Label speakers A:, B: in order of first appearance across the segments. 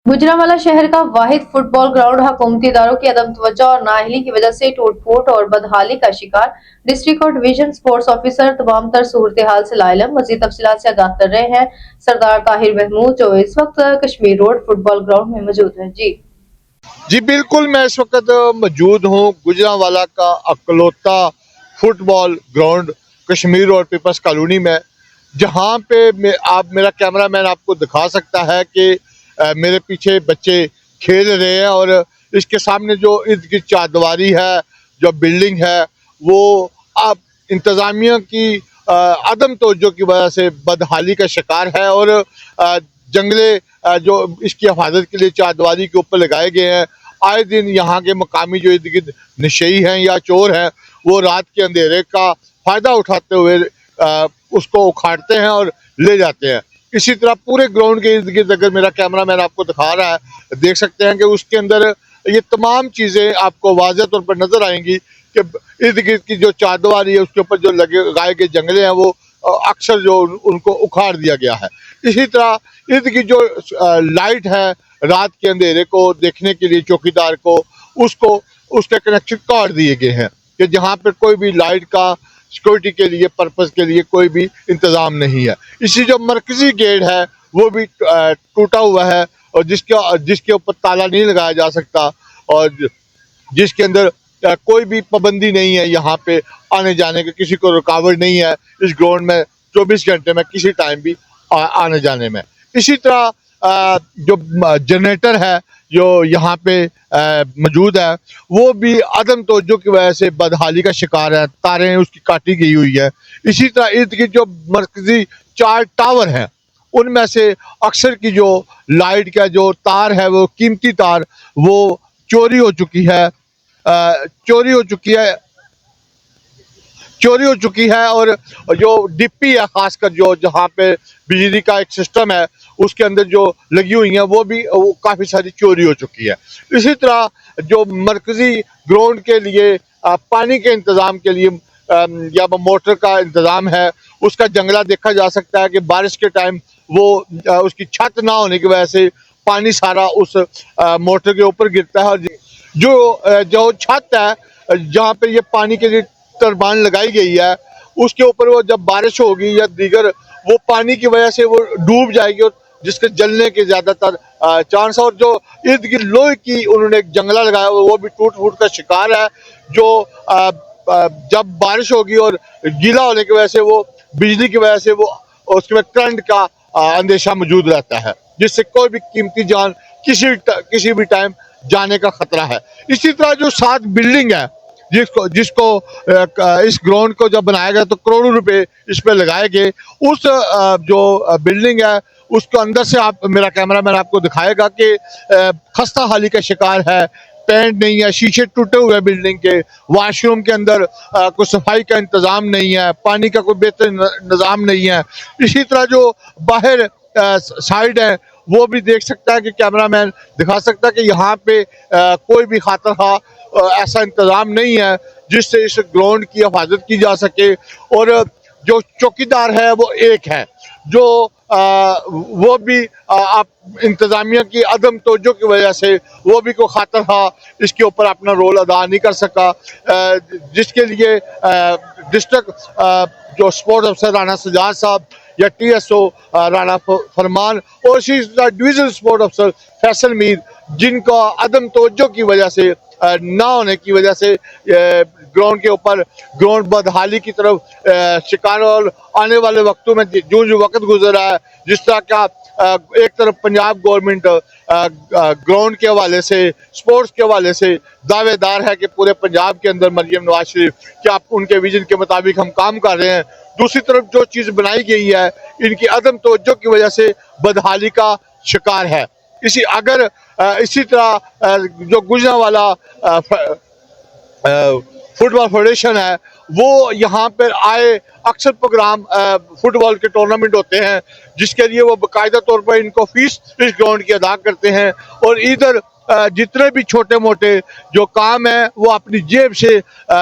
A: गुजरांवाला शहर का वाहिद football ground हुकूमती इदारों की अदम तवज्जो और नाअहली की वजह से टूट फूट और बदहाली का शिकार। डिस्ट्रिक्ट और डिवीजन स्पोर्ट्स ऑफिसर तमाम तर सूरत हाल से लाइलम मजीद तफसीलात से आगाह कर रहे हैं। सरदार ताहिर महमूद जो इस वक्त कश्मीर रोड फुटबॉल ग्राउंड में मौजूद है। जी
B: जी बिल्कुल, मैं इस वक्त मौजूद हूँ गुजरांवाला का अकलौता football ground Kashmir road peoples colony में, जहाँ पे आप मेरा कैमरामैन आपको दिखा सकता है कि मेरे पीछे बच्चे खेल रहे हैं और इसके सामने जो इर्द गिर्द चारदीवारी है, जो बिल्डिंग है, वो अब इंतज़ामिया की अदम तवज्जो की वजह से बदहाली का शिकार है और जंगले जो इसकी हिफाजत के लिए चारदीवारी के ऊपर लगाए गए हैं। आए दिन यहाँ के मकामी जो इर्द गिर्द नशई हैं या चोर हैं, वो रात के अंधेरे का फ़ायदा उठाते हुए उसको उखाड़ते हैं और ले जाते हैं। इसी तरह पूरे ग्राउंड के इर्द गिर्द अगर मेरा कैमरामैन आपको दिखा रहा है, देख सकते हैं कि उसके अंदर ये तमाम चीज़ें आपको वाज़ेह तौर पर नज़र आएंगी कि इर्द गिर्द की जो चारदीवारी है उसके ऊपर जो लगाए गए जंगले हैं वो अक्सर जो उनको उखाड़ दिया गया है। इसी तरह इर्द की जो लाइट है रात के अंधेरे को देखने के लिए चौकीदार को उसको उसके कनेक्शन काट दिए गए हैं कि जहाँ पर कोई भी लाइट का सिक्योरिटी के लिए पर्पस के लिए कोई भी इंतज़ाम नहीं है। इसी जो मरकजी गेट है वो भी टूटा हुआ है और जिसके ऊपर ताला नहीं लगाया जा सकता और जिसके अंदर कोई भी पाबंदी नहीं है यहाँ पे आने जाने की, किसी को रुकावट नहीं है इस ग्राउंड में 24 घंटे में किसी टाइम भी आने जाने में। इसी तरह जो जनरेटर है जो यहाँ पे मौजूद है वो भी अदम तवज्जो की वजह से बदहाली का शिकार है, तारें उसकी काटी गई हुई है। इसी तरह इर्द गिर्द जो मरकजी 4 टावर हैं उनमें से अक्सर की जो लाइट का जो तार है वो कीमती तार वो चोरी हो चुकी है, चोरी हो चुकी है चोरी हो चुकी है और जो डिप्पी है खासकर जो जहाँ पे बिजली का एक सिस्टम है उसके अंदर जो लगी हुई है वो भी काफ़ी सारी चोरी हो चुकी है। इसी तरह जो मरकजी ग्राउंड के लिए पानी के इंतज़ाम के लिए या मोटर का इंतज़ाम है उसका जंगला देखा जा सकता है कि बारिश के टाइम वो उसकी छत ना होने की वजह से पानी सारा उस मोटर के ऊपर गिरता है और जो छत है जहाँ पे ये पानी के लिए टरबान लगाई गई है उसके ऊपर वो जब बारिश होगी या दीगर वो पानी की वजह से वो डूब जाएगी और जिसके जलने के ज़्यादातर चांस। और जो इर्द गिर्द लोहे की उन्होंने एक जंगला लगाया वो भी टूट फूट का शिकार है, जो जब बारिश होगी और गीला होने की वजह से वो बिजली की वजह से वो उसमें करंट का अंदेशा मौजूद रहता है जिससे कोई भी कीमती जान किसी भी टाइम जाने का खतरा है। इसी तरह जो 7 बिल्डिंग है जिसको इस ग्राउंड को जब बनाया गया तो करोड़ों रुपए इस पे लगाए गए, उस जो बिल्डिंग है उसको अंदर से आप मेरा कैमरामैन आपको दिखाएगा कि खस्ता हाली का शिकार है, पेंट नहीं है, शीशे टूटे हुए हैं बिल्डिंग के, वॉशरूम के अंदर कोई सफाई का इंतज़ाम नहीं है, पानी का कोई बेहतर निज़ाम नहीं है। इसी तरह जो बाहर साइड है वो भी देख सकता है कि कैमरामैन दिखा सकता है कि यहाँ पे कोई भी खातर ऐसा इंतज़ाम नहीं है जिससे इस ग्राउंड की हिफाजत की जा सके। और जो चौकीदार है वो एक है जो वो भी आप इंतज़ामिया की अदम तवज्जो की वजह से वो भी कोई खातर इसके ऊपर अपना रोल अदा नहीं कर सका, जिसके लिए डिस्ट्रिक्ट जो स्पोर्ट्स अफसर राना सजाद साहब या TSO राना फरमान और इसी डिवीजन स्पोर्ट अफसर फैसल मीर जिनका अदम तवज्जो की वजह से ना होने की वजह से ग्राउंड के ऊपर ग्राउंड बदहाली की तरफ शिकार और आने वाले वक्तों में जो वक्त गुजर रहा है जिस तरह का एक तरफ पंजाब गवर्नमेंट ग्राउंड के हवाले से स्पोर्ट्स के हवाले से दावेदार है कि पूरे पंजाब के अंदर मरियम नवाज शरीफ कि आप उनके विजन के मुताबिक हम काम कर रहे हैं, दूसरी तरफ जो चीज़ बनाई गई है इनकी अदम तवज्जो की वजह से बदहाली का शिकार है। इसी तरह जो गुजरांवाला फुटबॉल फेडरेशन है वो यहाँ पर आए अक्सर प्रोग्राम फुटबॉल के टूर्नामेंट होते हैं जिसके लिए वो बाकायदा तौर पर इनको फीस इस ग्राउंड की अदा करते हैं और इधर जितने भी छोटे मोटे जो काम है वो अपनी जेब से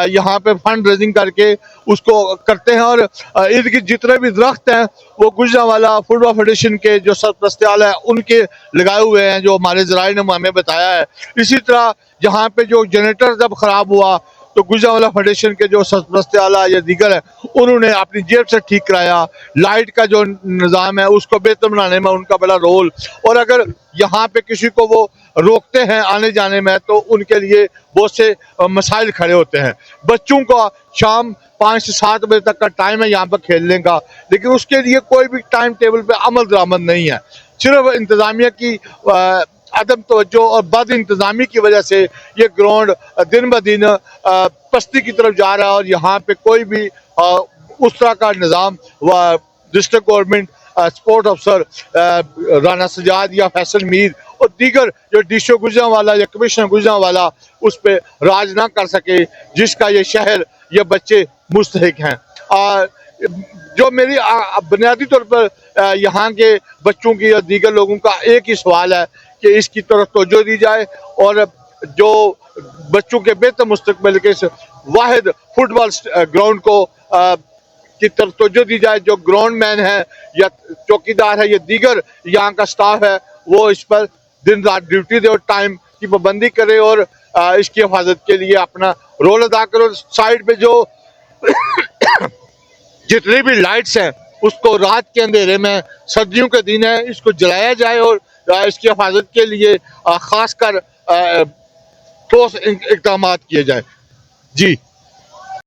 B: यहाँ पे फंड रेजिंग करके उसको करते हैं। और इर्द गिर्द जितने भी दरख्त हैं वो गुजरांवाला फुटबॉल फेडरेशन के जो सरपरस्तियाल है उनके लगाए हुए हैं, जो हमारे ज़राए ने हमें बताया है। इसी तरह जहाँ पे जो जनरेटर जब खराब हुआ तो गुजरांवाला फेडरेशन के जो सरपरस्तियाला या दीगर है उन्होंने अपनी जेब से ठीक कराया। लाइट का जो निज़ाम है उसको बेहतर बनाने में उनका बड़ा रोल। और अगर यहाँ पे किसी को वो रोकते हैं आने जाने में तो उनके लिए बहुत से मसाइल खड़े होते हैं। बच्चों का शाम 5 से 7 बजे तक का टाइम है यहाँ पर खेलने का, लेकिन उसके लिए कोई भी टाइम टेबल पे अमल दरामद नहीं है। सिर्फ इंतज़ामिया की अदम तवज्जो और बद इंतज़ामी की वजह से ये ग्राउंड दिन ब दिन पस्ती की तरफ जा रहा है। और यहाँ पे कोई भी उस तरह का निज़ाम व डिस्ट्रिक्ट गवर्नमेंट स्पोर्ट अफसर राना सजाद या फैसल मीर और दीगर जो डीशो गुजरांवाला या कमिश्नर गुजरांवाला उस पर राज ना कर सके, जिसका ये शहर ये बच्चे मुस्तहिक हैं। जो मेरी बुनियादी तौर पर यहाँ के बच्चों की और दीगर लोगों का एक ही सवाल है कि इसकी तरफ तवज्जो दी जाए और जो बच्चों के बेहतर मुस्तकबिल के इस वाहिद फुटबॉल ग्राउंड को की तरफ तवज्जो दी जाए। जो ग्राउंड मैन है या चौकीदार है या दीगर यहाँ का स्टाफ है वो इस पर दिन रात ड्यूटी दे और टाइम की पाबंदी करे और इसकी हिफाजत के लिए अपना रोल अदा करो। साइड पे जो जितनी भी लाइट्स हैं उसको रात के अंधेरे में, सर्दियों के दिन है, इसको जलाया जाए और इसकी हिफाजत के लिए खासकर ठोस इकदाम किए जाए। जी।